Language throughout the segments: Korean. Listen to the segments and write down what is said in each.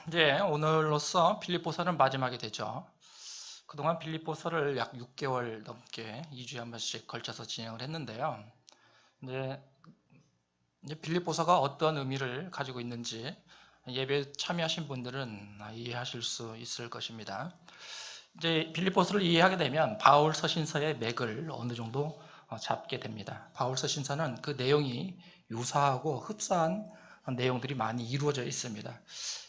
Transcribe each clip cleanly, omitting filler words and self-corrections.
이제 오늘로써 필립보서는 마지막이 되죠. 그동안 필립보서를 약 6개월 넘게 2주에 한 번씩 걸쳐서 진행을 했는데요. 이제 필립보서가 어떤 의미를 가지고 있는지 예배에 참여하신 분들은 이해하실 수 있을 것입니다. 이제 필립보서를 이해하게 되면 바울 서신서의 맥을 어느 정도 잡게 됩니다. 바울 서신서는 그 내용이 유사하고 흡사한 내용들이 많이 이루어져 있습니다.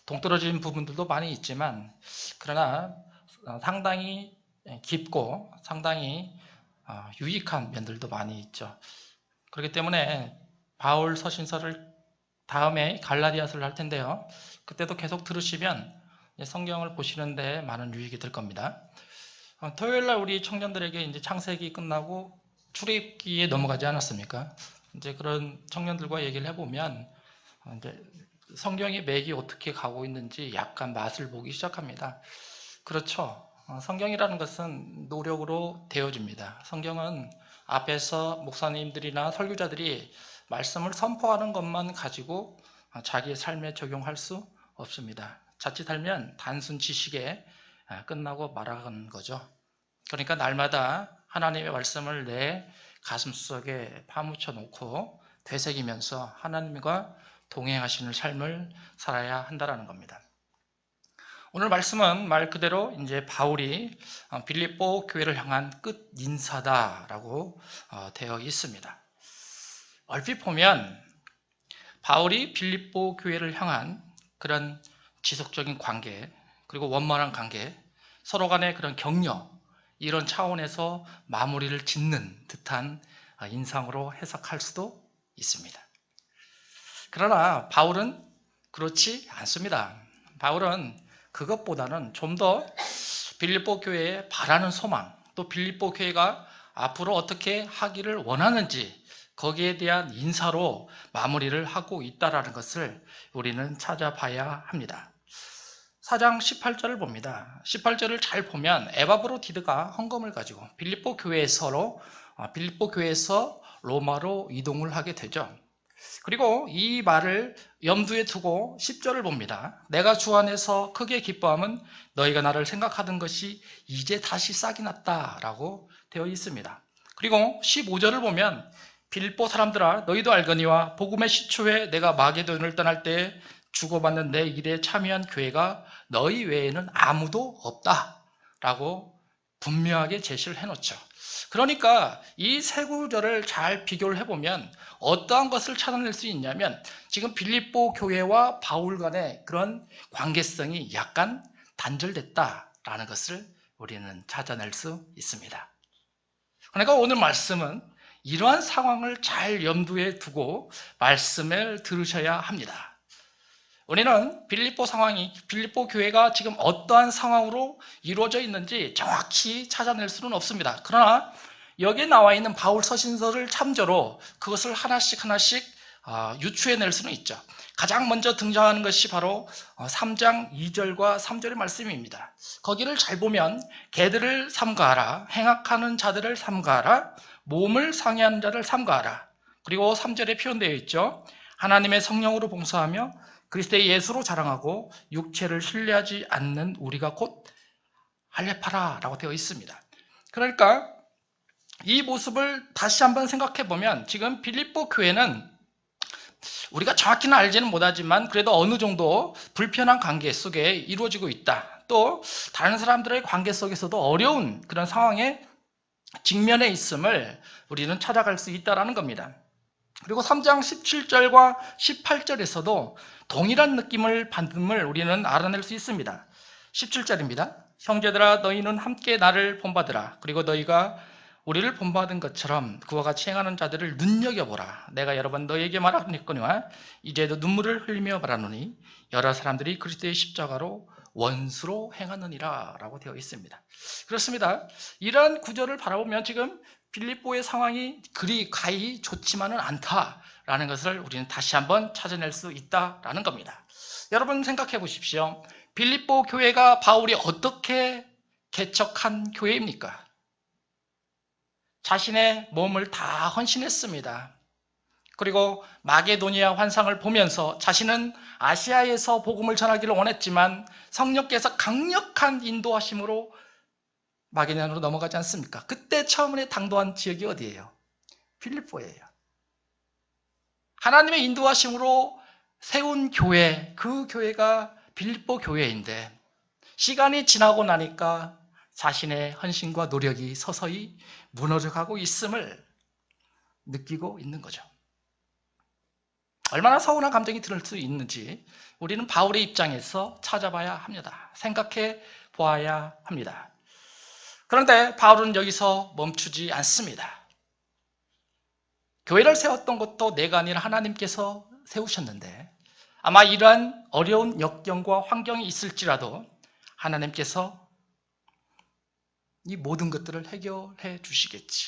동떨어진 부분들도 많이 있지만 그러나 상당히 깊고 상당히 유익한 면들도 많이 있죠. 그렇기 때문에 바울 서신서를 다음에 갈라디아서를 할 텐데요. 그때도 계속 들으시면 성경을 보시는데 많은 유익이 될 겁니다. 토요일 날 우리 청년들에게 이제 창세기 끝나고 출애굽기에 넘어가지 않았습니까? 이제 그런 청년들과 얘기를 해보면 이제 성경의 맥이 어떻게 가고 있는지 약간 맛을 보기 시작합니다. 그렇죠. 성경이라는 것은 노력으로 되어집니다. 성경은 앞에서 목사님들이나 설교자들이 말씀을 선포하는 것만 가지고 자기의 삶에 적용할 수 없습니다. 자칫하면 단순 지식에 끝나고 말아가는 거죠. 그러니까 날마다 하나님의 말씀을 내 가슴속에 파묻혀 놓고 되새기면서 하나님과 동행하시는 삶을 살아야 한다는 겁니다. 오늘 말씀은 말 그대로 이제 바울이 빌립보 교회를 향한 끝 인사다라고 되어 있습니다. 얼핏 보면 바울이 빌립보 교회를 향한 그런 지속적인 관계, 그리고 원만한 관계, 서로 간의 그런 격려, 이런 차원에서 마무리를 짓는 듯한 인상으로 해석할 수도 있습니다. 그러나 바울은 그렇지 않습니다. 바울은 그것보다는 좀 더 빌립보 교회에 바라는 소망, 또 빌립보 교회가 앞으로 어떻게 하기를 원하는지 거기에 대한 인사로 마무리를 하고 있다는 것을 우리는 찾아봐야 합니다. 4장 18절을 봅니다. 18절을 잘 보면 에바브로디드가 헌금을 가지고 빌립보 교회에서 로마로 이동을 하게 되죠. 그리고 이 말을 염두에 두고 10절을 봅니다. 내가 주 안에서 크게 기뻐함은 너희가 나를 생각하던 것이 이제 다시 싹이 났다라고 되어 있습니다. 그리고 15절을 보면 빌립보 사람들아 너희도 알거니와 복음의 시초에 내가 마게도니아를 떠날 때 주고받는 내 일에 참여한 교회가 너희 외에는 아무도 없다라고 분명하게 제시를 해놓죠. 그러니까 이 세 구절을 잘 비교를 해보면 어떠한 것을 찾아낼 수 있냐면 지금 빌립보 교회와 바울 간의 그런 관계성이 약간 단절됐다라는 것을 우리는 찾아낼 수 있습니다. 그러니까 오늘 말씀은 이러한 상황을 잘 염두에 두고 말씀을 들으셔야 합니다. 우리는 빌립보 교회가 지금 어떠한 상황으로 이루어져 있는지 정확히 찾아낼 수는 없습니다. 그러나 여기에 나와 있는 바울 서신서를 참조로 그것을 하나씩 유추해낼 수는 있죠. 가장 먼저 등장하는 것이 바로 3장 2절과 3절의 말씀입니다. 거기를 잘 보면 개들을 삼가하라, 행악하는 자들을 삼가하라, 몸을 상해하는 자를 삼가하라. 그리고 3절에 표현되어 있죠. 하나님의 성령으로 봉사하며 그리스도의 예수로 자랑하고 육체를 신뢰하지 않는 우리가 곧 할례파라라고 되어 있습니다. 그러니까 이 모습을 다시 한번 생각해 보면 지금 빌립보 교회는 우리가 정확히는 알지는 못하지만 그래도 어느 정도 불편한 관계 속에 이루어지고 있다. 또 다른 사람들의 관계 속에서도 어려운 그런 상황에 직면해 있음을 우리는 찾아갈 수 있다는 겁니다. 그리고 3장 17절과 18절에서도 동일한 느낌을 받음을 우리는 알아낼 수 있습니다. 17절입니다. 형제들아 너희는 함께 나를 본받으라. 그리고 너희가 우리를 본받은 것처럼 그와 같이 행하는 자들을 눈여겨보라. 내가 여러 번 너희에게 말하거니와 이제도 눈물을 흘리며 말하노니 여러 사람들이 그리스도의 십자가로 원수로 행하느니라 라고 되어 있습니다. 그렇습니다. 이러한 구절을 바라보면 지금 빌립보의 상황이 그리 가히 좋지만은 않다라는 것을 우리는 다시 한번 찾아낼 수 있다라는 겁니다. 여러분 생각해 보십시오. 빌립보 교회가 바울이 어떻게 개척한 교회입니까? 자신의 몸을 다 헌신했습니다. 그리고 마게도니아 환상을 보면서 자신은 아시아에서 복음을 전하기를 원했지만 성령께서 강력한 인도하심으로 마게도니아로 넘어가지 않습니까? 그때 처음에 당도한 지역이 어디예요? 빌립보예요. 하나님의 인도하심으로 세운 교회, 그 교회가 빌립보 교회인데 시간이 지나고 나니까 자신의 헌신과 노력이 서서히 무너져가고 있음을 느끼고 있는 거죠. 얼마나 서운한 감정이 들 수 있는지 우리는 바울의 입장에서 찾아봐야 합니다. 생각해 보아야 합니다. 그런데 바울은 여기서 멈추지 않습니다. 교회를 세웠던 것도 내가 아니라 하나님께서 세우셨는데 아마 이러한 어려운 역경과 환경이 있을지라도 하나님께서 이 모든 것들을 해결해 주시겠지.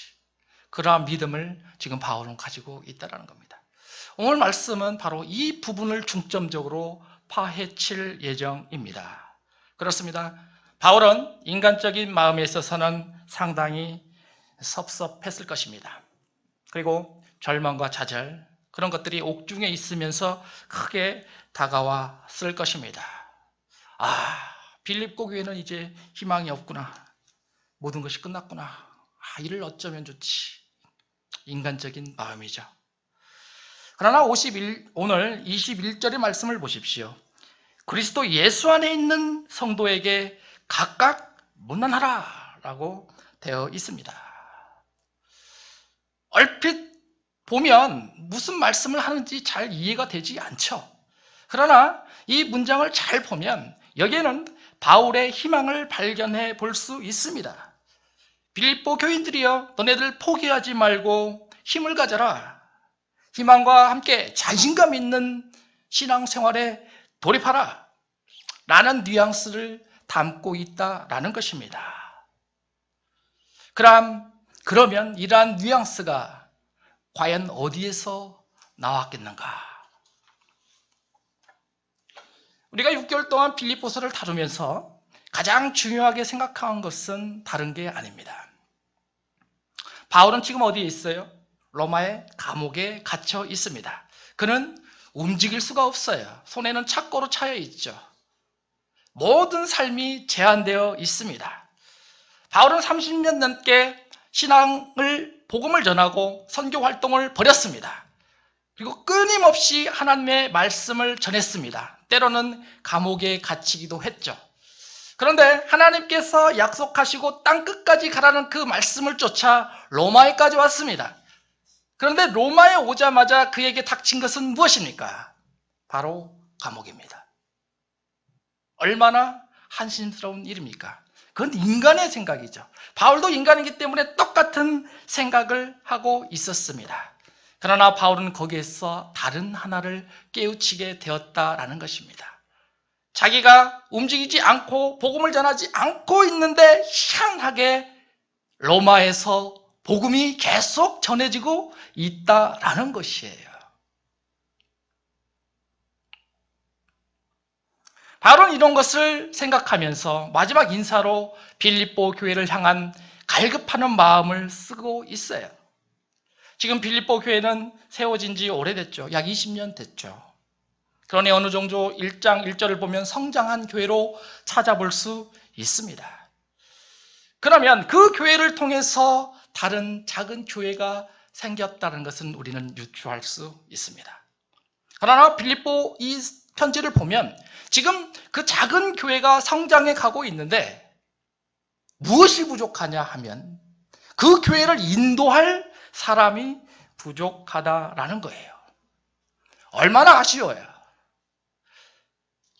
그러한 믿음을 지금 바울은 가지고 있다는 겁니다. 오늘 말씀은 바로 이 부분을 중점적으로 파헤칠 예정입니다. 그렇습니다. 바울은 인간적인 마음에 있어서는 상당히 섭섭했을 것입니다. 그리고 절망과 좌절, 그런 것들이 옥중에 있으면서 크게 다가왔을 것입니다. 빌립보 교회는 이제 희망이 없구나. 모든 것이 끝났구나. 이를 어쩌면 좋지. 인간적인 마음이죠. 그러나 오늘 21절의 말씀을 보십시오. 그리스도 예수 안에 있는 성도에게 각각 문안하라 라고 되어 있습니다. 얼핏 보면 무슨 말씀을 하는지 잘 이해가 되지 않죠. 그러나 이 문장을 잘 보면 여기에는 바울의 희망을 발견해 볼 수 있습니다. 빌립보 교인들이여, 너네들 포기하지 말고 힘을 가져라. 희망과 함께 자신감 있는 신앙생활에 돌입하라. 라는 뉘앙스를 담고 있다라는 것입니다. 그러면 이러한 뉘앙스가 과연 어디에서 나왔겠는가? 우리가 6개월 동안 빌립보서를 다루면서 가장 중요하게 생각한 것은 다른 게 아닙니다. 바울은 지금 어디에 있어요? 로마의 감옥에 갇혀 있습니다. 그는 움직일 수가 없어요. 손에는 착고로 차여 있죠. 모든 삶이 제한되어 있습니다. 바울은 30년 넘게 복음을 전하고 선교 활동을 벌였습니다. 그리고 끊임없이 하나님의 말씀을 전했습니다. 때로는 감옥에 갇히기도 했죠. 그런데 하나님께서 약속하시고 땅끝까지 가라는 그 말씀을 쫓아 로마에까지 왔습니다. 그런데 로마에 오자마자 그에게 닥친 것은 무엇입니까? 바로 감옥입니다. 얼마나 한심스러운 일입니까? 그건 인간의 생각이죠. 바울도 인간이기 때문에 똑같은 생각을 하고 있었습니다. 그러나 바울은 거기에서 다른 하나를 깨우치게 되었다라는 것입니다. 자기가 움직이지 않고 복음을 전하지 않고 있는데 희한하게 로마에서 복음이 계속 전해지고 있다라는 것이에요. 바울은 이런 것을 생각하면서 마지막 인사로 빌립보 교회를 향한 갈급하는 마음을 쓰고 있어요. 지금 빌립보 교회는 세워진 지 오래됐죠. 약 20년 됐죠. 그러니 어느 정도 1장 1절을 보면 성장한 교회로 찾아볼 수 있습니다. 그러면 그 교회를 통해서 다른 작은 교회가 생겼다는 것은 우리는 유추할 수 있습니다. 그러나 빌립보 이 편지를 보면 지금 그 작은 교회가 성장해 가고 있는데 무엇이 부족하냐 하면 그 교회를 인도할 사람이 부족하다라는 거예요. 얼마나 아쉬워요.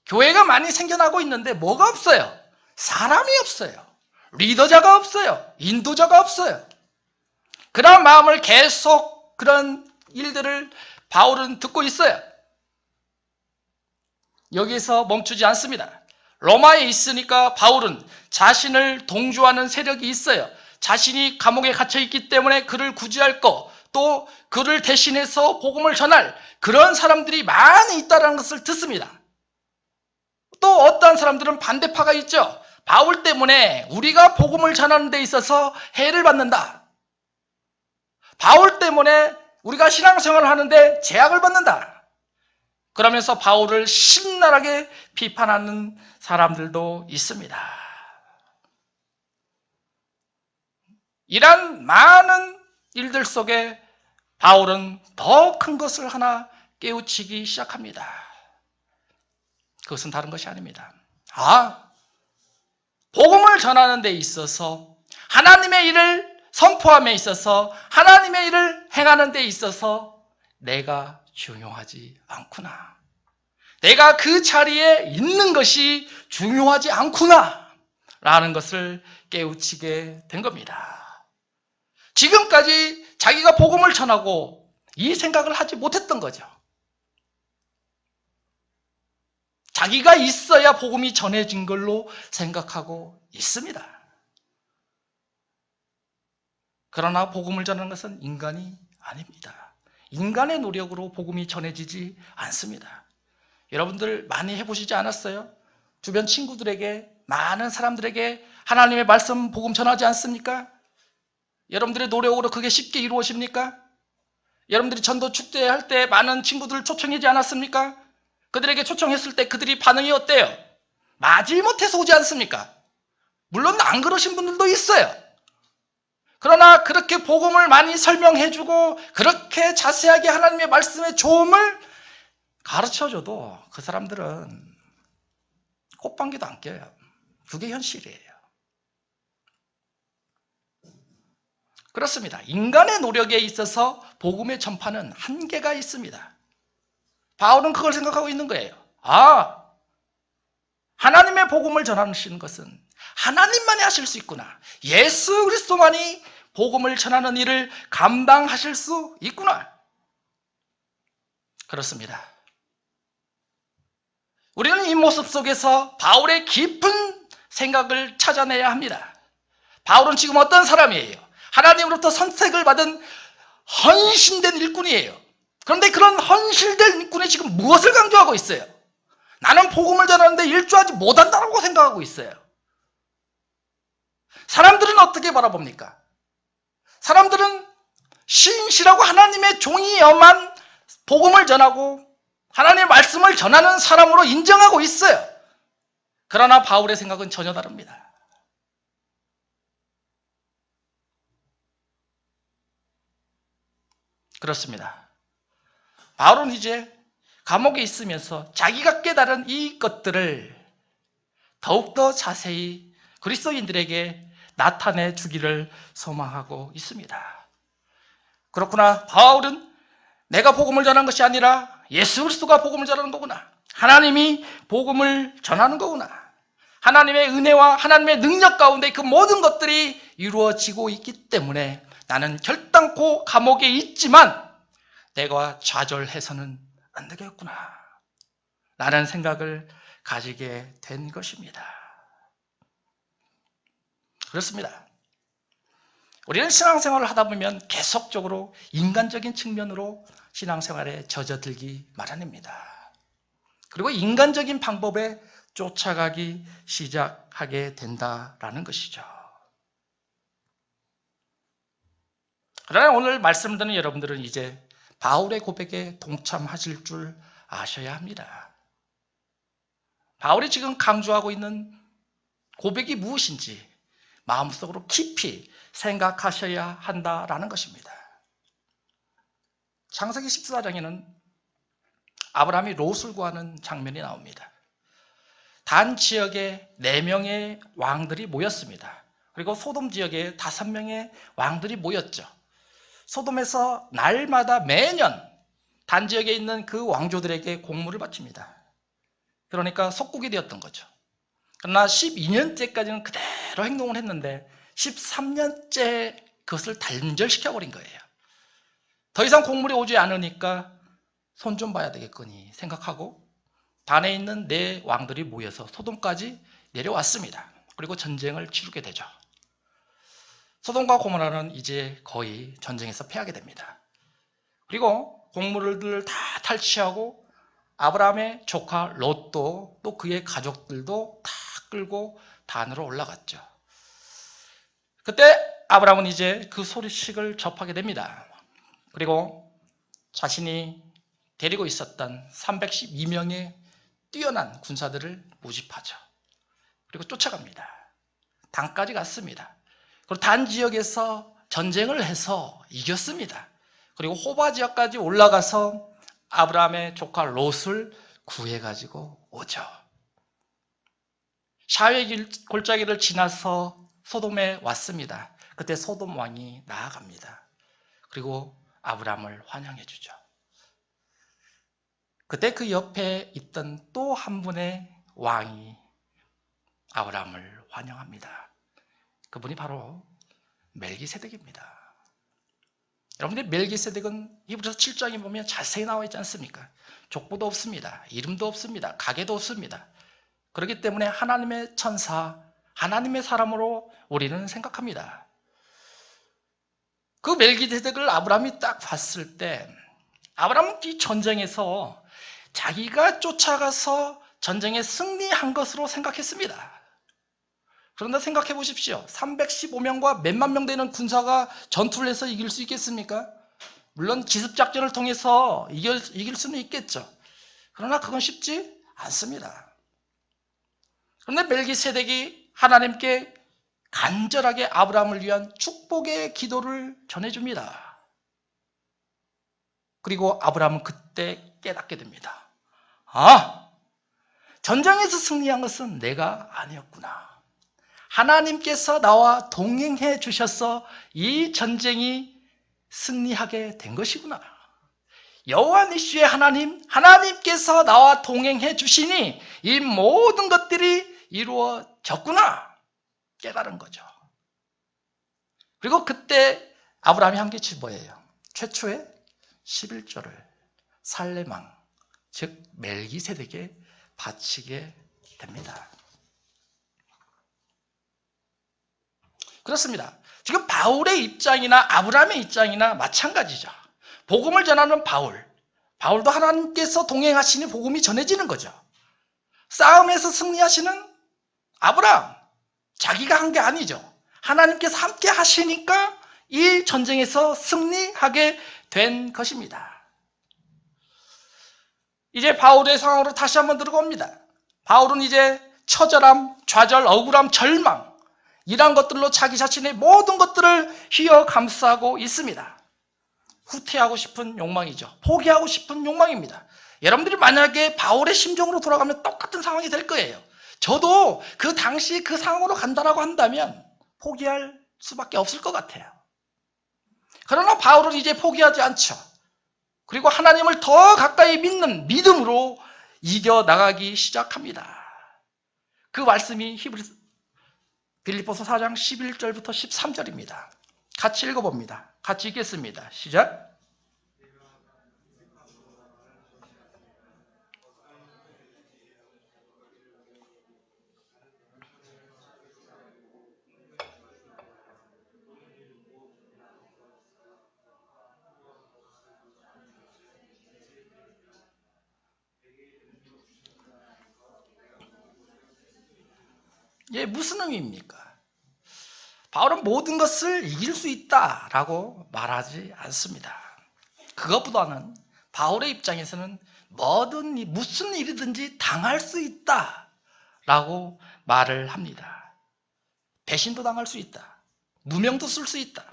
교회가 많이 생겨나고 있는데 뭐가 없어요? 사람이 없어요. 리더자가 없어요. 인도자가 없어요. 그런 마음을 계속 그런 일들을 바울은 듣고 있어요. 여기서 멈추지 않습니다. 로마에 있으니까 바울은 자신을 동조하는 세력이 있어요. 자신이 감옥에 갇혀 있기 때문에 그를 구제할 거, 또 그를 대신해서 복음을 전할 그런 사람들이 많이 있다는 것을 듣습니다. 또 어떤 사람들은 반대파가 있죠. 바울 때문에 우리가 복음을 전하는 데 있어서 해를 받는다. 바울 때문에 우리가 신앙생활을 하는데 제약을 받는다. 그러면서 바울을 신랄하게 비판하는 사람들도 있습니다. 이런 많은 일들 속에 바울은 더 큰 것을 하나 깨우치기 시작합니다. 그것은 다른 것이 아닙니다. 복음을 전하는 데 있어서, 하나님의 일을 선포함에 있어서, 하나님의 일을 행하는 데 있어서 내가 중요하지 않구나. 내가 그 자리에 있는 것이 중요하지 않구나 라는 것을 깨우치게 된 겁니다. 지금까지 자기가 복음을 전하고 이 생각을 하지 못했던 거죠. 자기가 있어야 복음이 전해진 걸로 생각하고 있습니다. 그러나 복음을 전하는 것은 인간이 아닙니다. 인간의 노력으로 복음이 전해지지 않습니다. 여러분들 많이 해보시지 않았어요? 주변 친구들에게, 많은 사람들에게 하나님의 말씀 복음 전하지 않습니까? 여러분들의 노력으로 그게 쉽게 이루어집니까? 여러분들이 전도 축제 할 때 많은 친구들 초청하지 않았습니까? 그들에게 초청했을 때 그들이 반응이 어때요? 마지못해서 오지 않습니까? 물론 안 그러신 분들도 있어요. 그러나 그렇게 복음을 많이 설명해주고 그렇게 자세하게 하나님의 말씀의 좋음을 가르쳐줘도 그 사람들은 콧방귀도 안 껴요. 그게 현실이에요. 그렇습니다. 인간의 노력에 있어서 복음의 전파는 한계가 있습니다. 바울은 그걸 생각하고 있는 거예요. 하나님의 복음을 전하시는 것은 하나님만이 하실 수 있구나. 예수 그리스도만이 복음을 전하는 일을 감당하실 수 있구나. 그렇습니다. 우리는 이 모습 속에서 바울의 깊은 생각을 찾아내야 합니다. 바울은 지금 어떤 사람이에요? 하나님으로부터 선택을 받은 헌신된 일꾼이에요. 그런데 그런 헌신된 일꾼이 지금 무엇을 강조하고 있어요? 나는 복음을 전하는데 일조하지 못한다고 생각하고 있어요. 사람들은 어떻게 바라봅니까? 사람들은 신실하고 하나님의 종이어만 복음을 전하고 하나님의 말씀을 전하는 사람으로 인정하고 있어요. 그러나 바울의 생각은 전혀 다릅니다. 그렇습니다. 바울은 이제 감옥에 있으면서 자기가 깨달은 이 것들을 더욱더 자세히 그리스도인들에게 나타내 주기를 소망하고 있습니다. 그렇구나. 바울은 내가 복음을 전하는 것이 아니라 예수 그리스도가 복음을 전하는 거구나. 하나님이 복음을 전하는 거구나. 하나님의 은혜와 하나님의 능력 가운데 그 모든 것들이 이루어지고 있기 때문에 나는 결단코 감옥에 있지만 내가 좌절해서는 안 되겠구나 라는 생각을 가지게 된 것입니다. 그렇습니다. 우리는 신앙생활을 하다 보면 계속적으로 인간적인 측면으로 신앙생활에 젖어들기 마련입니다. 그리고 인간적인 방법에 쫓아가기 시작하게 된다라는 것이죠. 그러나 오늘 말씀 듣는 여러분들은 이제 바울의 고백에 동참하실 줄 아셔야 합니다. 바울이 지금 강조하고 있는 고백이 무엇인지 마음속으로 깊이 생각하셔야 한다라는 것입니다. 창세기 14장에는 아브라함이 롯을 구하는 장면이 나옵니다. 단 지역에 4명의 왕들이 모였습니다. 그리고 소돔 지역에 5명의 왕들이 모였죠. 소돔에서 날마다 매년 단 지역에 있는 그 왕조들에게 공물을 바칩니다. 그러니까 속국이 되었던 거죠. 그러나 12년째까지는 그대로 행동을 했는데 13년째 그것을 단절시켜버린 거예요. 더 이상 공물이 오지 않으니까 손 좀 봐야 되겠거니 생각하고 단에 있는 4 왕들이 모여서 소돔까지 내려왔습니다. 그리고 전쟁을 치르게 되죠. 소돔과 고모라는 이제 거의 전쟁에서 패하게 됩니다. 그리고 공물들을 다 탈취하고 아브라함의 조카 롯도 또 그의 가족들도 다 끌고 단으로 올라갔죠. 그때 아브라함은 이제 그 소식을 접하게 됩니다. 그리고 자신이 데리고 있었던 312명의 뛰어난 군사들을 모집하죠. 그리고 쫓아갑니다. 단까지 갔습니다. 그리고 단 지역에서 전쟁을 해서 이겼습니다. 그리고 호바 지역까지 올라가서 아브라함의 조카 롯을 구해가지고 오죠. 샤웨 골짜기를 지나서 소돔에 왔습니다. 그때 소돔 왕이 나아갑니다. 그리고 아브라함을 환영해 주죠. 그때 그 옆에 있던 또 한 분의 왕이 아브라함을 환영합니다. 그분이 바로 멜기세덱입니다. 여러분들 멜기세덱은 히브리서 7장에 보면 자세히 나와 있지 않습니까? 족보도 없습니다. 이름도 없습니다. 가게도 없습니다. 그렇기 때문에 하나님의 천사, 하나님의 사람으로 우리는 생각합니다. 그 멜기세덱을 아브라함이 딱 봤을 때 아브라함은 이 전쟁에서 자기가 쫓아가서 전쟁에 승리한 것으로 생각했습니다. 그런데 생각해 보십시오. 315명과 몇만 명 되는 군사가 전투를 해서 이길 수 있겠습니까? 물론 기습작전을 통해서 이길 수는 있겠죠. 그러나 그건 쉽지 않습니다. 그런데 멜기세덱이 하나님께 간절하게 아브라함을 위한 축복의 기도를 전해줍니다. 그리고 아브라함은 그때 깨닫게 됩니다. 아, 전쟁에서 승리한 것은 내가 아니었구나. 하나님께서 나와 동행해 주셔서 이 전쟁이 승리하게 된 것이구나. 여호와 니시의 하나님, 하나님께서 나와 동행해 주시니 이 모든 것들이 이루어졌구나. 깨달은 거죠. 그리고 그때 아브라함이 한 게 뭐예요? 최초의 11조를 살레망, 즉 멜기세덱에게 바치게 됩니다. 그렇습니다. 지금 바울의 입장이나 아브라함의 입장이나 마찬가지죠. 복음을 전하는 바울도 하나님께서 동행하시니 복음이 전해지는 거죠. 싸움에서 승리하시는 아브라함, 자기가 한 게 아니죠. 하나님께서 함께 하시니까 이 전쟁에서 승리하게 된 것입니다. 이제 바울의 상황으로 다시 한번 들어갑니다. 바울은 이제 처절함, 좌절, 억울함, 절망 이러한 것들로 자기 자신의 모든 것들을 휘어 감싸고 있습니다. 후퇴하고 싶은 욕망이죠. 포기하고 싶은 욕망입니다. 여러분들이 만약에 바울의 심정으로 돌아가면 똑같은 상황이 될 거예요. 저도 그 당시 그 상황으로 간다라고 한다면 포기할 수밖에 없을 것 같아요. 그러나 바울은 이제 포기하지 않죠. 그리고 하나님을 더 가까이 믿는 믿음으로 이겨나가기 시작합니다. 그 말씀이 빌립보서 4장 11절부터 13절입니다. 같이 읽어봅니다. 같이 읽겠습니다. 시작. 예, 무슨 의미입니까? 바울은 모든 것을 이길 수 있다라고 말하지 않습니다. 그것보다는 바울의 입장에서는 무슨 일이든지 당할 수 있다라고 말을 합니다. 배신도 당할 수 있다. 누명도 쓸 수 있다.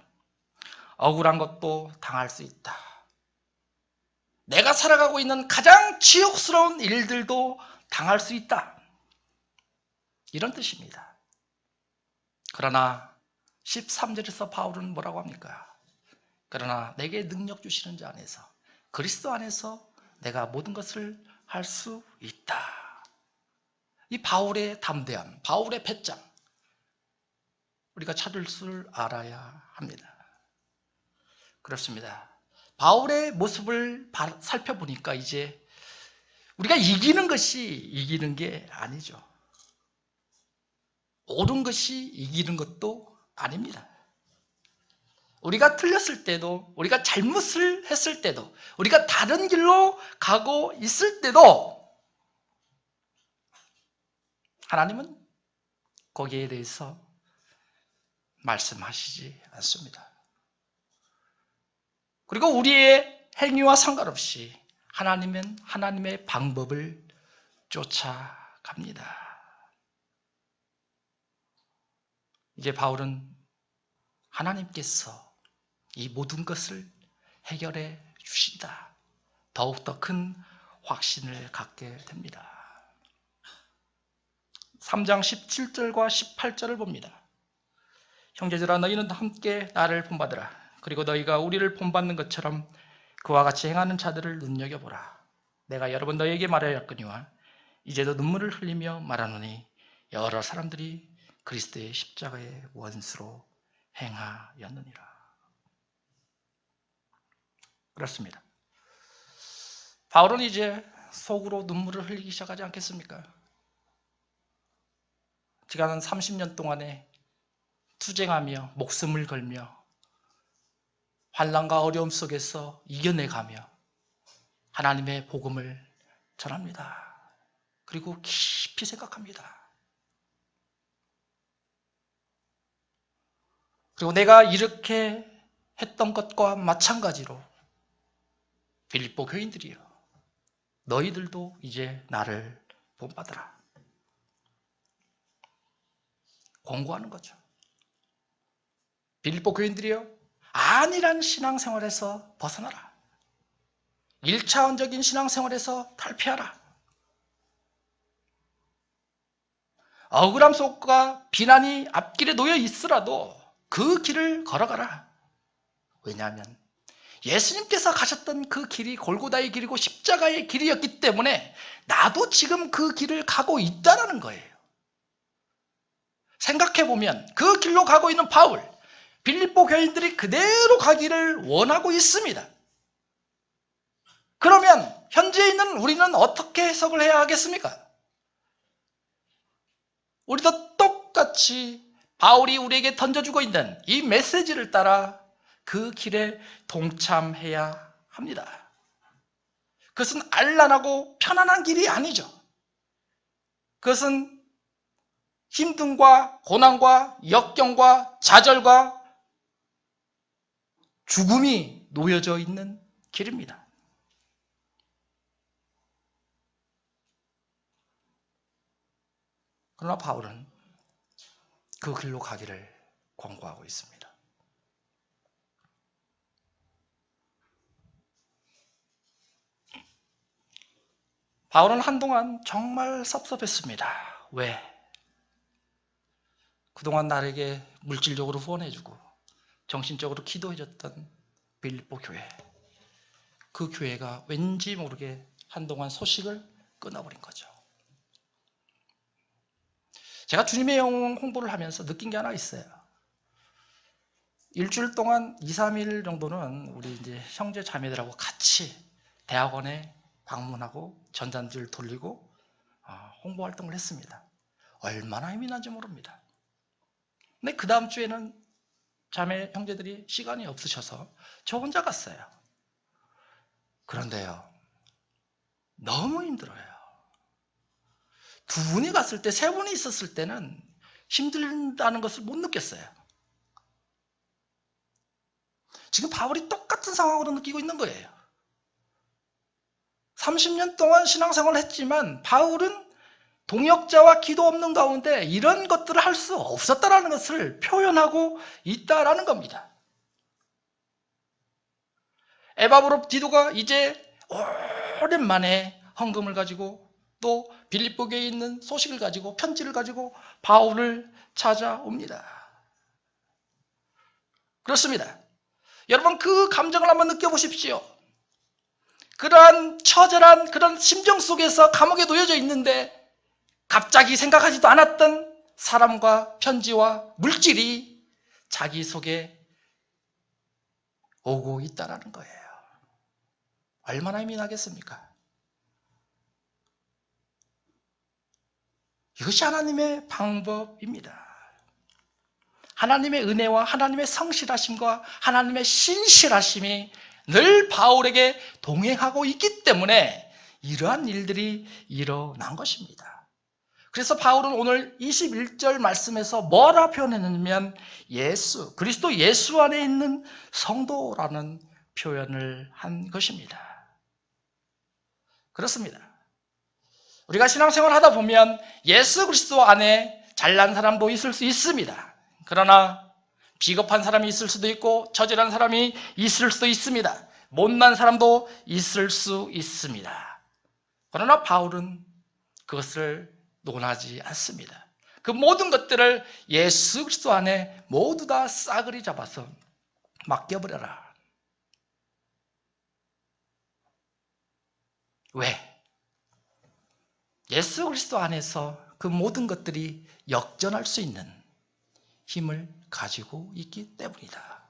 억울한 것도 당할 수 있다. 내가 살아가고 있는 가장 치욕스러운 일들도 당할 수 있다. 이런 뜻입니다. 그러나 13절에서 바울은 뭐라고 합니까? 그러나 내게 능력 주시는 자 안에서, 그리스도 안에서 내가 모든 것을 할 수 있다. 이 바울의 담대함, 바울의 배짱, 우리가 찾을 줄 알아야 합니다. 그렇습니다. 바울의 모습을 살펴보니까 이제 우리가 이기는 것이 이기는 게 아니죠. 옳은 것이 이기는 것도 아닙니다. 우리가 틀렸을 때도, 우리가 잘못을 했을 때도, 우리가 다른 길로 가고 있을 때도 하나님은 거기에 대해서 말씀하시지 않습니다. 그리고 우리의 행위와 상관없이 하나님은 하나님의 방법을 쫓아갑니다. 이제 바울은 하나님께서 이 모든 것을 해결해 주신다. 더욱더 큰 확신을 갖게 됩니다. 3장 17절과 18절을 봅니다. 형제들아 너희는 함께 나를 본받으라. 그리고 너희가 우리를 본받는 것처럼 그와 같이 행하는 자들을 눈여겨보라. 내가 여러 번 너희에게 말하였거니와 이제도 눈물을 흘리며 말하노니 여러 사람들이 그리스도의 십자가의 원수로 행하였느니라. 그렇습니다. 바울은 이제 속으로 눈물을 흘리기 시작하지 않겠습니까? 지난 30년 동안에 투쟁하며 목숨을 걸며 환난과 어려움 속에서 이겨내가며 하나님의 복음을 전합니다. 그리고 깊이 생각합니다. 그리고 내가 이렇게 했던 것과 마찬가지로 빌립보 교인들이여 너희들도 이제 나를 본받으라. 권고하는 거죠. 빌립보 교인들이여 안일한 신앙생활에서 벗어나라. 1차원적인 신앙생활에서 탈피하라. 억울함 속과 비난이 앞길에 놓여 있으라도 그 길을 걸어가라. 왜냐하면 예수님께서 가셨던 그 길이 골고다의 길이고 십자가의 길이었기 때문에 나도 지금 그 길을 가고 있다는 거예요. 생각해보면 그 길로 가고 있는 바울, 빌립보 교인들이 그대로 가기를 원하고 있습니다. 그러면 현재 있는 우리는 어떻게 해석을 해야 하겠습니까? 우리도 똑같이 바울이 우리에게 던져주고 있는 이 메시지를 따라 그 길에 동참해야 합니다. 그것은 안란하고 편안한 길이 아니죠. 그것은 힘듦과 고난과 역경과 좌절과 죽음이 놓여져 있는 길입니다. 그러나 바울은 그 길로 가기를 권고하고 있습니다. 바울은 한동안 정말 섭섭했습니다. 왜? 그동안 나에게 물질적으로 후원해주고 정신적으로 기도해줬던 빌립보 교회, 그 교회가 왠지 모르게 한동안 소식을 끊어버린 거죠. 제가 주님의 영혼 홍보를 하면서 느낀 게 하나 있어요. 일주일 동안 2, 3일 정도는 우리 이제 형제 자매들하고 같이 대학원에 방문하고 전단지를 돌리고 홍보 활동을 했습니다. 얼마나 힘이 난지 모릅니다. 근데 그 다음 주에는 자매 형제들이 시간이 없으셔서 저 혼자 갔어요. 그런데요, 너무 힘들어요. 두 분이 갔을 때, 세 분이 있었을 때는 힘들다는 것을 못 느꼈어요. 지금 바울이 똑같은 상황으로 느끼고 있는 거예요. 30년 동안 신앙생활을 했지만 바울은 동역자와 기도 없는 가운데 이런 것들을 할 수 없었다는 것을 표현하고 있다라는 겁니다. 에바브로 디도가 이제 오랜만에 헌금을 가지고 또 빌립보에 있는 소식을 가지고 편지를 가지고 바울을 찾아옵니다. 그렇습니다. 여러분 그 감정을 한번 느껴보십시오. 그러한 처절한 그런 심정 속에서 감옥에 놓여져 있는데 갑자기 생각하지도 않았던 사람과 편지와 물질이 자기 속에 오고 있다는 거예요. 얼마나 힘이 나겠습니까? 이것이 하나님의 방법입니다. 하나님의 은혜와 하나님의 성실하심과 하나님의 신실하심이 늘 바울에게 동행하고 있기 때문에 이러한 일들이 일어난 것입니다. 그래서 바울은 오늘 21절 말씀에서 뭐라 표현했냐면 그리스도 예수 안에 있는 성도라는 표현을 한 것입니다. 그렇습니다. 우리가 신앙생활 하다 보면 예수 그리스도 안에 잘난 사람도 있을 수 있습니다. 그러나 비겁한 사람이 있을 수도 있고 저질한 사람이 있을 수도 있습니다. 못난 사람도 있을 수 있습니다. 그러나 바울은 그것을 논하지 않습니다. 그 모든 것들을 예수 그리스도 안에 모두 다 싸그리 잡아서 맡겨버려라. 왜? 예수 그리스도 안에서 그 모든 것들이 역전할 수 있는 힘을 가지고 있기 때문이다.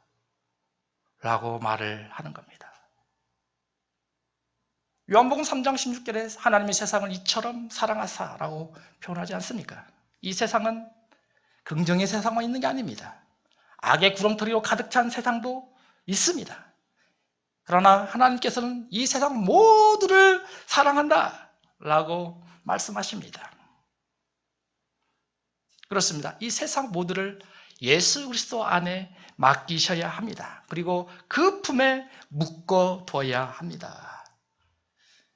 라고 말을 하는 겁니다. 요한복음 3장 16절에 하나님의 세상을 이처럼 사랑하사 라고 표현하지 않습니까? 이 세상은 긍정의 세상만 있는 게 아닙니다. 악의 구렁텅이로 가득 찬 세상도 있습니다. 그러나 하나님께서는 이 세상 모두를 사랑한다 라고 말씀하십니다. 그렇습니다. 이 세상 모두를 예수 그리스도 안에 맡기셔야 합니다. 그리고 그 품에 묶어둬야 합니다.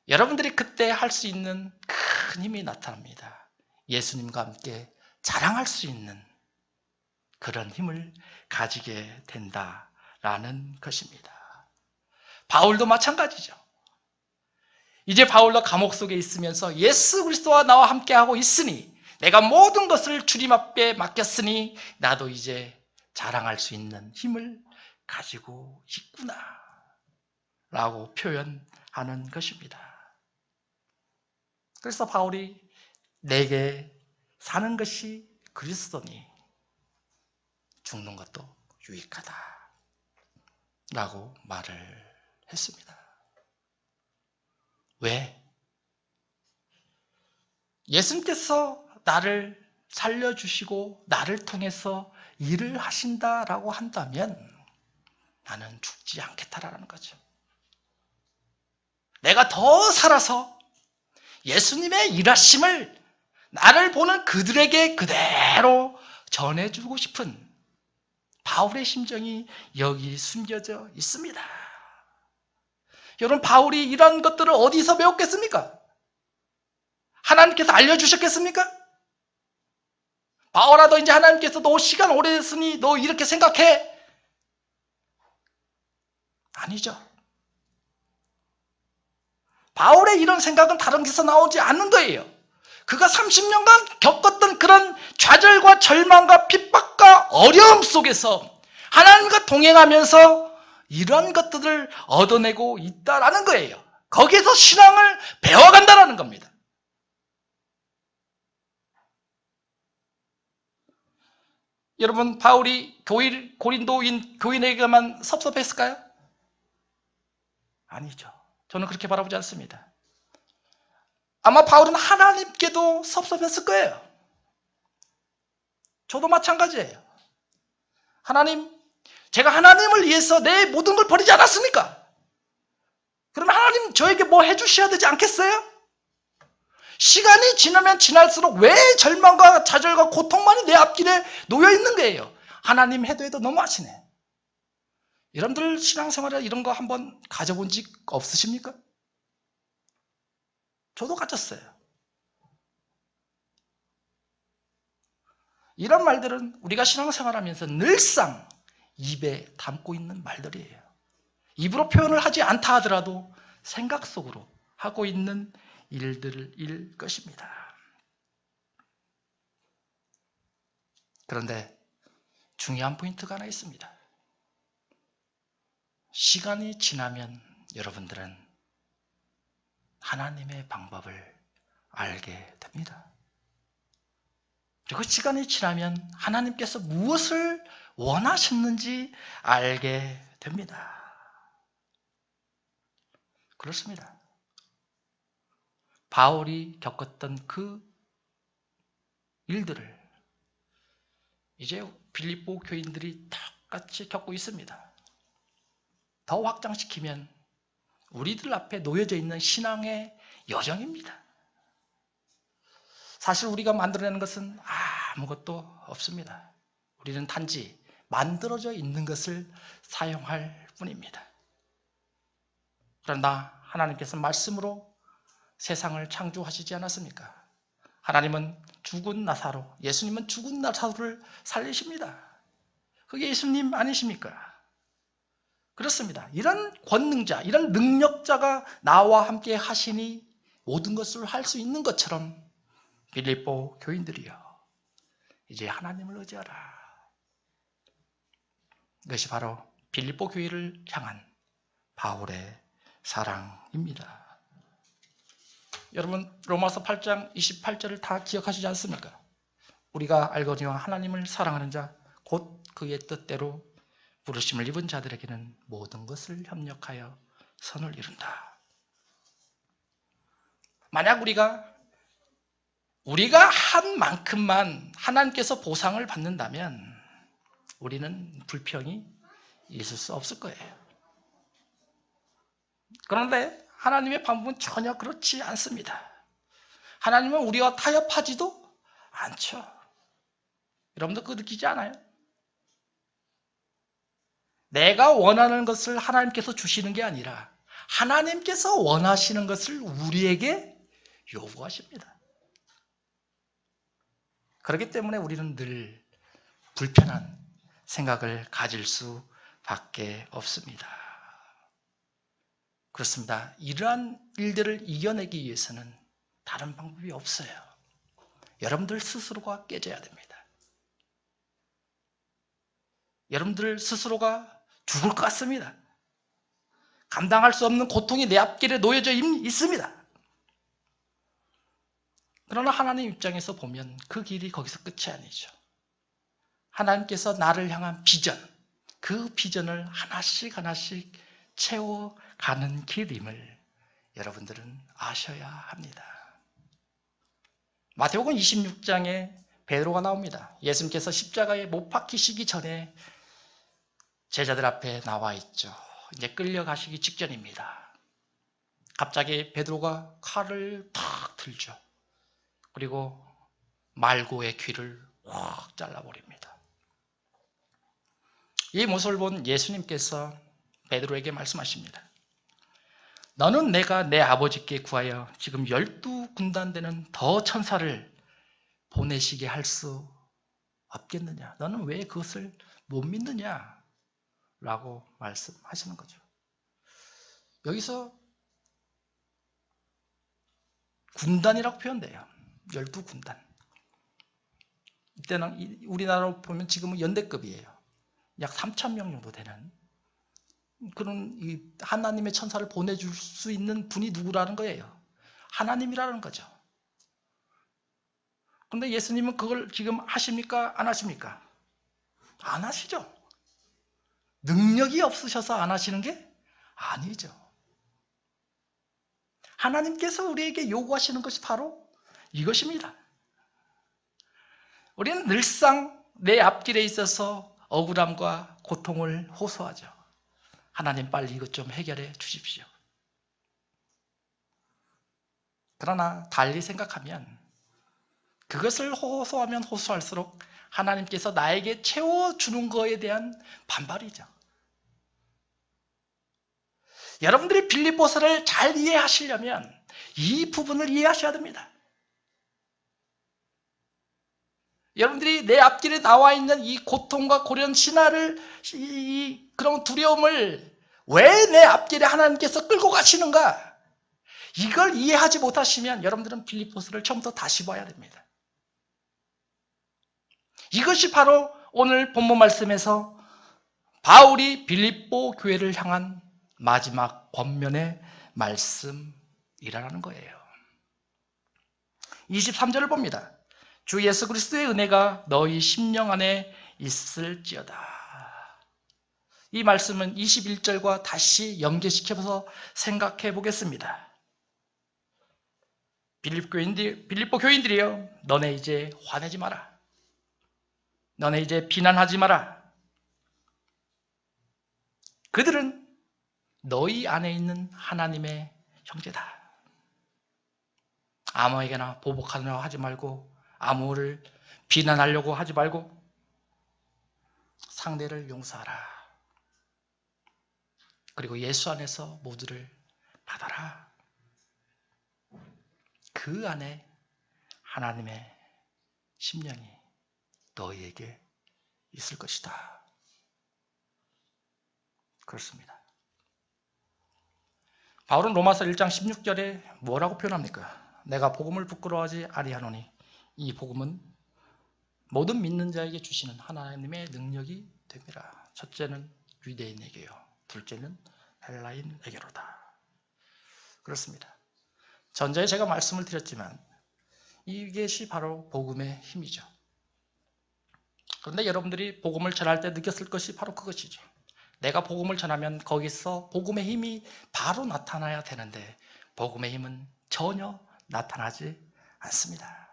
여러분들이 그때 할 수 있는 큰 힘이 나타납니다. 예수님과 함께 자랑할 수 있는 그런 힘을 가지게 된다라는 것입니다. 바울도 마찬가지죠. 이제 바울도 감옥 속에 있으면서 예수 그리스도와 나와 함께하고 있으니 내가 모든 것을 주님 앞에 맡겼으니 나도 이제 자랑할 수 있는 힘을 가지고 있구나 라고 표현하는 것입니다. 그래서 바울이 내게 사는 것이 그리스도니 죽는 것도 유익하다 라고 말을 했습니다. 왜? 예수님께서 나를 살려주시고 나를 통해서 일을 하신다라고 한다면 나는 죽지 않겠다라는 거죠. 내가 더 살아서 예수님의 일하심을 나를 보는 그들에게 그대로 전해주고 싶은 바울의 심정이 여기 숨겨져 있습니다. 여러분, 바울이 이런 것들을 어디서 배웠겠습니까? 하나님께서 알려주셨겠습니까? 바울아, 너 이제 하나님께서 너 시간 오래됐으니 너 이렇게 생각해. 아니죠. 바울의 이런 생각은 다른 데서 나오지 않는 거예요. 그가 30년간 겪었던 그런 좌절과 절망과 핍박과 어려움 속에서 하나님과 동행하면서 이런 것들을 얻어내고 있다라는 거예요. 거기에서 신앙을 배워간다라는 겁니다. 여러분, 바울이 고린도인 교인에게만 섭섭했을까요? 아니죠. 저는 그렇게 바라보지 않습니다. 아마 바울은 하나님께도 섭섭했을 거예요. 저도 마찬가지예요. 하나님, 제가 하나님을 위해서 내 모든 걸 버리지 않았습니까? 그러면 하나님 저에게 뭐 해주셔야 되지 않겠어요? 시간이 지나면 지날수록 왜 절망과 좌절과 고통만이 내 앞길에 놓여 있는 거예요? 하나님 해도 너무하시네. 여러분들 신앙생활에 이런 거 한번 가져본 적 없으십니까? 저도 가졌어요. 이런 말들은 우리가 신앙생활하면서 늘상 입에 담고 있는 말들이에요. 입으로 표현을 하지 않다 하더라도 생각 속으로 하고 있는 일들일 것입니다. 그런데 중요한 포인트가 하나 있습니다. 시간이 지나면 여러분들은 하나님의 방법을 알게 됩니다. 그리고 시간이 지나면 하나님께서 무엇을 원하셨는지 알게 됩니다. 그렇습니다. 바울이 겪었던 그 일들을 이제 빌립보 교인들이 똑같이 겪고 있습니다. 더 확장시키면 우리들 앞에 놓여져 있는 신앙의 여정입니다. 사실 우리가 만들어내는 것은 아무것도 없습니다. 우리는 단지 만들어져 있는 것을 사용할 뿐입니다. 그러나 하나님께서 말씀으로 세상을 창조하시지 않았습니까? 하나님은 죽은 나사로, 예수님은 죽은 나사로를 살리십니다. 그게 예수님 아니십니까? 그렇습니다. 이런 권능자, 이런 능력자가 나와 함께 하시니 모든 것을 할 수 있는 것처럼 빌립보 교인들이여, 이제 하나님을 의지하라. 이것이 바로 빌립보 교회를 향한 바울의 사랑입니다. 여러분, 로마서 8장 28절을 다 기억하시지 않습니까? 우리가 알거니와 하나님을 사랑하는 자 곧 그의 뜻대로 부르심을 입은 자들에게는 모든 것을 협력하여 선을 이룬다. 만약 우리가 한 만큼만 하나님께서 보상을 받는다면 우리는 불평이 있을 수 없을 거예요. 그런데 하나님의 방법은 전혀 그렇지 않습니다. 하나님은 우리와 타협하지도 않죠. 여러분도 그거 느끼지 않아요? 내가 원하는 것을 하나님께서 주시는 게 아니라 하나님께서 원하시는 것을 우리에게 요구하십니다. 그렇기 때문에 우리는 늘 불편한 생각을 가질 수밖에 없습니다. 그렇습니다. 이러한 일들을 이겨내기 위해서는 다른 방법이 없어요. 여러분들 스스로가 깨져야 됩니다. 여러분들 스스로가 죽을 것 같습니다. 감당할 수 없는 고통이 내 앞길에 놓여져 있습니다. 그러나 하나님 입장에서 보면 그 길이 거기서 끝이 아니죠. 하나님께서 나를 향한 비전, 그 비전을 하나씩 하나씩 채워가는 길임을 여러분들은 아셔야 합니다. 마태복음 26장에 베드로가 나옵니다. 예수님께서 십자가에 못 박히시기 전에 제자들 앞에 나와 있죠. 이제 끌려가시기 직전입니다. 갑자기 베드로가 칼을 탁 들죠. 그리고 말고의 귀를 확 잘라버립니다. 이 모습을 본 예수님께서 베드로에게 말씀하십니다. 너는 내가 내 아버지께 구하여 지금 12군단 되는 더 천사를 보내시게 할 수 없겠느냐? 너는 왜 그것을 못 믿느냐? 라고 말씀하시는 거죠. 여기서 군단이라고 표현돼요. 12군단. 이때는 우리나라로 보면 지금은 연대급이에요. 약 3,000명 정도 되는 그런 하나님의 천사를 보내줄 수 있는 분이 누구라는 거예요. 하나님이라는 거죠. 그런데 예수님은 그걸 지금 하십니까? 안 하십니까? 안 하시죠. 능력이 없으셔서 안 하시는 게 아니죠. 하나님께서 우리에게 요구하시는 것이 바로 이것입니다. 우리는 늘상 내 앞길에 있어서 억울함과 고통을 호소하죠. 하나님 빨리 이것 좀 해결해 주십시오. 그러나 달리 생각하면 그것을 호소하면 호소할수록 하나님께서 나에게 채워주는 것에 대한 반발이죠. 여러분들이 빌립보서를 잘 이해하시려면 이 부분을 이해하셔야 됩니다. 여러분들이 내 앞길에 나와 있는 이 고통과 고련 신화를, 그런 두려움을 왜 내 앞길에 하나님께서 끌고 가시는가? 이걸 이해하지 못하시면 여러분들은 빌립보서를 처음부터 다시 봐야 됩니다. 이것이 바로 오늘 본문 말씀에서 바울이 빌립보 교회를 향한 마지막 권면의 말씀이라는 거예요. 23절을 봅니다. 주 예수 그리스도의 은혜가 너희 심령 안에 있을지어다. 이 말씀은 21절과 다시 연계시켜서 생각해 보겠습니다. 빌립보 교인들이여, 너네 이제 화내지 마라. 너네 이제 비난하지 마라. 그들은 너희 안에 있는 하나님의 형제다. 아무에게나 보복하려고 하지 말고, 아무를 비난하려고 하지 말고 상대를 용서하라. 그리고 예수 안에서 모두를 받아라. 그 안에 하나님의 심령이 너희에게 있을 것이다. 그렇습니다. 바울은 로마서 1장 16절에 뭐라고 표현합니까? 내가 복음을 부끄러워하지 아니하노니 이 복음은 모든 믿는 자에게 주시는 하나님의 능력이 됩니다. 첫째는 유대인에게요. 둘째는 헬라인에게로다. 그렇습니다. 전자에 제가 말씀을 드렸지만 이것이 바로 복음의 힘이죠. 그런데 여러분들이 복음을 전할 때 느꼈을 것이 바로 그것이죠. 내가 복음을 전하면 거기서 복음의 힘이 바로 나타나야 되는데 복음의 힘은 전혀 나타나지 않습니다.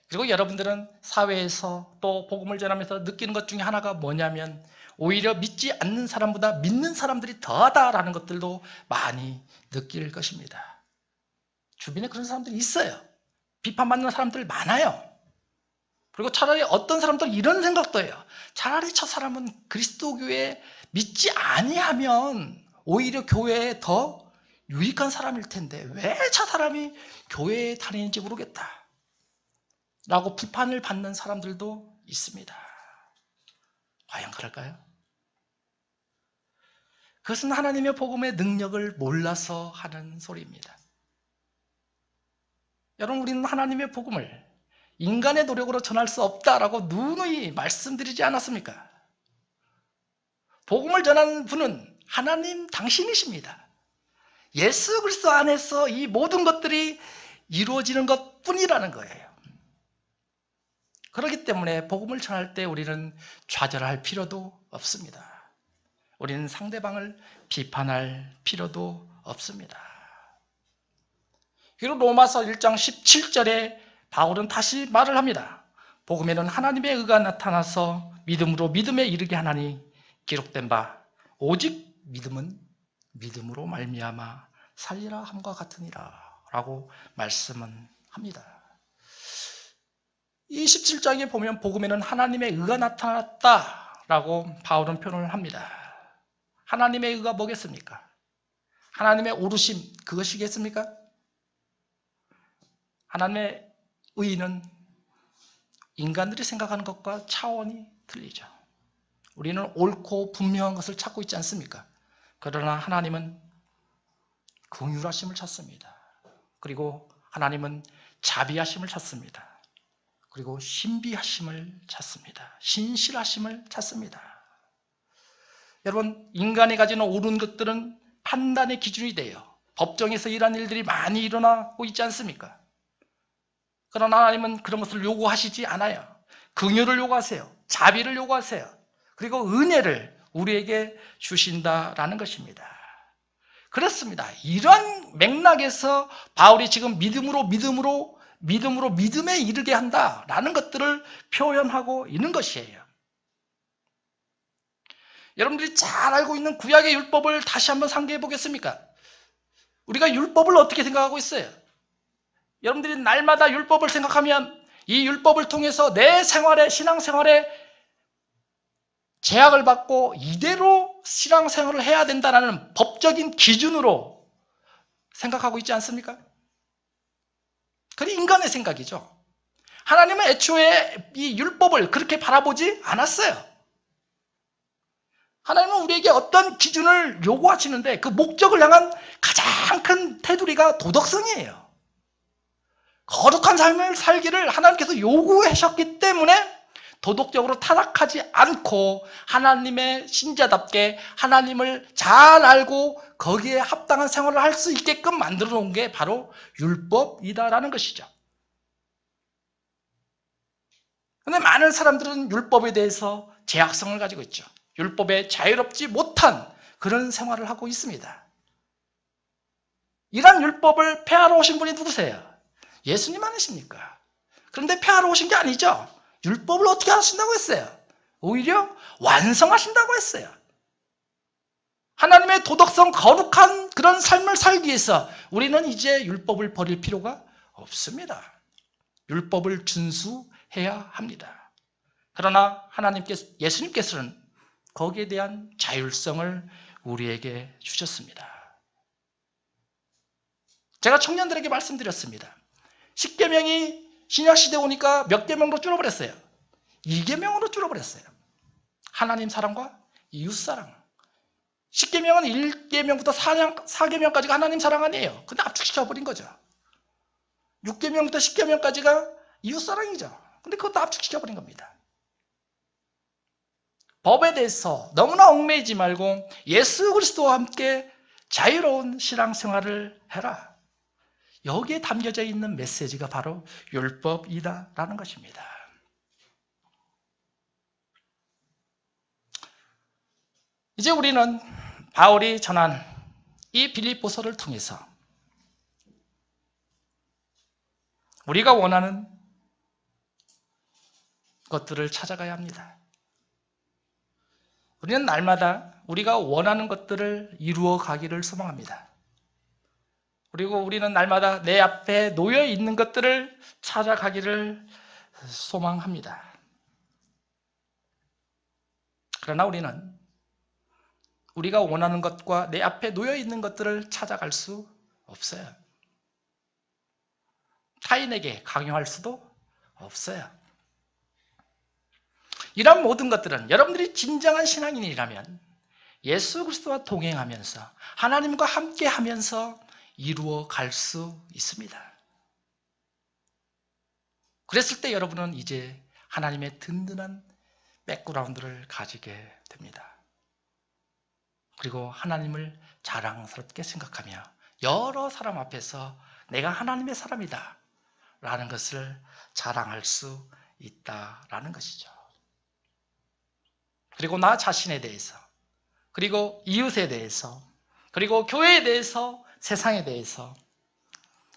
그리고 여러분들은 사회에서 또 복음을 전하면서 느끼는 것 중에 하나가 뭐냐면 오히려 믿지 않는 사람보다 믿는 사람들이 더하다라는 것들도 많이 느낄 것입니다. 주변에 그런 사람들이 있어요. 비판받는 사람들 많아요. 그리고 차라리 어떤 사람들은 이런 생각도 해요. 차라리 저 사람은 그리스도교에 믿지 아니하면 오히려 교회에 더 유익한 사람일 텐데 왜 저 사람이 교회에 다니는지 모르겠다 라고 비판을 받는 사람들도 있습니다. 과연 그럴까요? 그것은 하나님의 복음의 능력을 몰라서 하는 소리입니다. 여러분, 우리는 하나님의 복음을 인간의 노력으로 전할 수 없다라고 누누이 말씀드리지 않았습니까? 복음을 전하는 분은 하나님 당신이십니다. 예수 그리스도 안에서 이 모든 것들이 이루어지는 것뿐이라는 거예요. 그렇기 때문에 복음을 전할 때 우리는 좌절할 필요도 없습니다. 우리는 상대방을 비판할 필요도 없습니다. 그리고 로마서 1장 17절에 바울은 다시 말을 합니다. 복음에는 하나님의 의가 나타나서 믿음으로 믿음에 이르게 하나니 기록된 바 오직 믿음은 믿음으로 말미암아 살리라 함과 같으니라 라고 말씀은 합니다. 이 17장에 보면 복음에는 하나님의 의가 나타났다라고 바울은 표현을 합니다. 하나님의 의가 뭐겠습니까? 하나님의 오르심 그것이겠습니까? 하나님의 의는 인간들이 생각하는 것과 차원이 틀리죠. 우리는 옳고 분명한 것을 찾고 있지 않습니까? 그러나 하나님은 긍휼하심을 찾습니다. 그리고 하나님은 자비하심을 찾습니다. 그리고 신비하심을 찾습니다. 신실하심을 찾습니다. 여러분, 인간이 가지는 옳은 것들은 판단의 기준이 돼요. 법정에서 이런 일들이 많이 일어나고 있지 않습니까? 그러나 하나님은 그런 것을 요구하시지 않아요. 긍휼을 요구하세요. 자비를 요구하세요. 그리고 은혜를 우리에게 주신다라는 것입니다. 그렇습니다. 이런 맥락에서 바울이 지금 믿음에 이르게 한다라는 것들을 표현하고 있는 것이에요. 여러분들이 잘 알고 있는 구약의 율법을 다시 한번 상기해 보겠습니까? 우리가 율법을 어떻게 생각하고 있어요? 여러분들이 날마다 율법을 생각하면 이 율법을 통해서 내 생활에, 신앙생활에 제약을 받고 이대로 신앙생활을 해야 된다는 법적인 기준으로 생각하고 있지 않습니까? 그게 인간의 생각이죠. 하나님은 애초에 이 율법을 그렇게 바라보지 않았어요. 하나님은 우리에게 어떤 기준을 요구하시는데 그 목적을 향한 가장 큰 테두리가 도덕성이에요. 거룩한 삶을 살기를 하나님께서 요구하셨기 때문에 도덕적으로 타락하지 않고 하나님의 신자답게 하나님을 잘 알고 거기에 합당한 생활을 할 수 있게끔 만들어 놓은 게 바로 율법이다라는 것이죠. 그런데 많은 사람들은 율법에 대해서 제약성을 가지고 있죠. 율법에 자유롭지 못한 그런 생활을 하고 있습니다. 이러한 율법을 폐하러 오신 분이 누구세요? 예수님 아니십니까? 그런데 폐하러 오신 게 아니죠. 율법을 어떻게 하신다고 했어요? 오히려 완성하신다고 했어요. 하나님의 도덕성 거룩한 그런 삶을 살기 위해서 우리는 이제 율법을 버릴 필요가 없습니다. 율법을 준수해야 합니다. 그러나 예수님께서는 거기에 대한 자율성을 우리에게 주셨습니다. 제가 청년들에게 말씀드렸습니다. 10계명이 신약시대 오니까 몇 계명으로 줄어버렸어요? 2계명으로 줄어버렸어요. 하나님 사랑과 이웃사랑. 10계명은 1계명부터 4계명까지가 하나님 사랑 아니에요. 근데 압축시켜버린 거죠. 6계명부터 10계명까지가 이웃사랑이죠. 근데 그것도 압축시켜버린 겁니다. 법에 대해서 너무나 얽매이지 말고 예수 그리스도와 함께 자유로운 신앙생활을 해라. 여기에 담겨져 있는 메시지가 바로 율법이다라는 것입니다. 이제 우리는 바울이 전한 이 빌립보서를 통해서 우리가 원하는 것들을 찾아가야 합니다. 우리는 날마다 우리가 원하는 것들을 이루어 가기를 소망합니다. 그리고 우리는 날마다 내 앞에 놓여 있는 것들을 찾아가기를 소망합니다. 그러나 우리는 우리가 원하는 것과 내 앞에 놓여 있는 것들을 찾아갈 수 없어요. 타인에게 강요할 수도 없어요. 이런 모든 것들은 여러분들이 진정한 신앙인이라면 예수 그리스도와 동행하면서 하나님과 함께하면서 이루어 갈 수 있습니다. 그랬을 때 여러분은 이제 하나님의 든든한 백그라운드를 가지게 됩니다. 그리고 하나님을 자랑스럽게 생각하며 여러 사람 앞에서 내가 하나님의 사람이다 라는 것을 자랑할 수 있다라는 것이죠. 그리고 나 자신에 대해서, 그리고 이웃에 대해서, 그리고 교회에 대해서, 세상에 대해서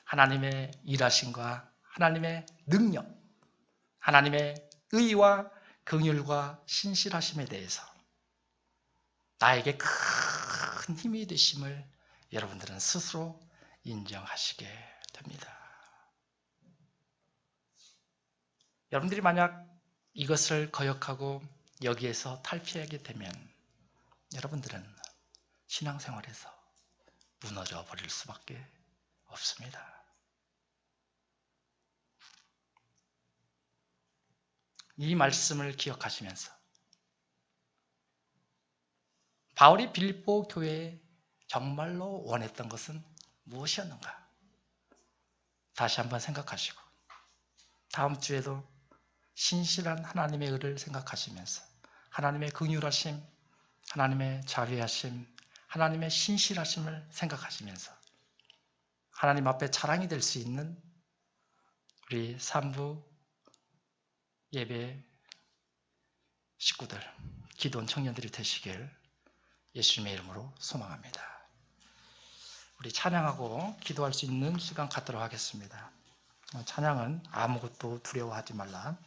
하나님의 일하심과 하나님의 능력, 하나님의 의와 긍휼과 신실하심에 대해서 나에게 큰 힘이 되심을 여러분들은 스스로 인정하시게 됩니다. 여러분들이 만약 이것을 거역하고 여기에서 탈피하게 되면 여러분들은 신앙생활에서 무너져 버릴 수밖에 없습니다. 이 말씀을 기억하시면서 바울이 빌립보 교회에 정말로 원했던 것은 무엇이었는가? 다시 한번 생각하시고 다음 주에도 신실한 하나님의 의를 생각하시면서 하나님의 긍휼하심, 하나님의 자비하심, 하나님의 신실하심을 생각하시면서 하나님 앞에 자랑이 될 수 있는 우리 3부 예배 식구들, 기도원 청년들이 되시길 예수님의 이름으로 소망합니다. 우리 찬양하고 기도할 수 있는 시간 갖도록 하겠습니다. 찬양은 아무것도 두려워하지 말라.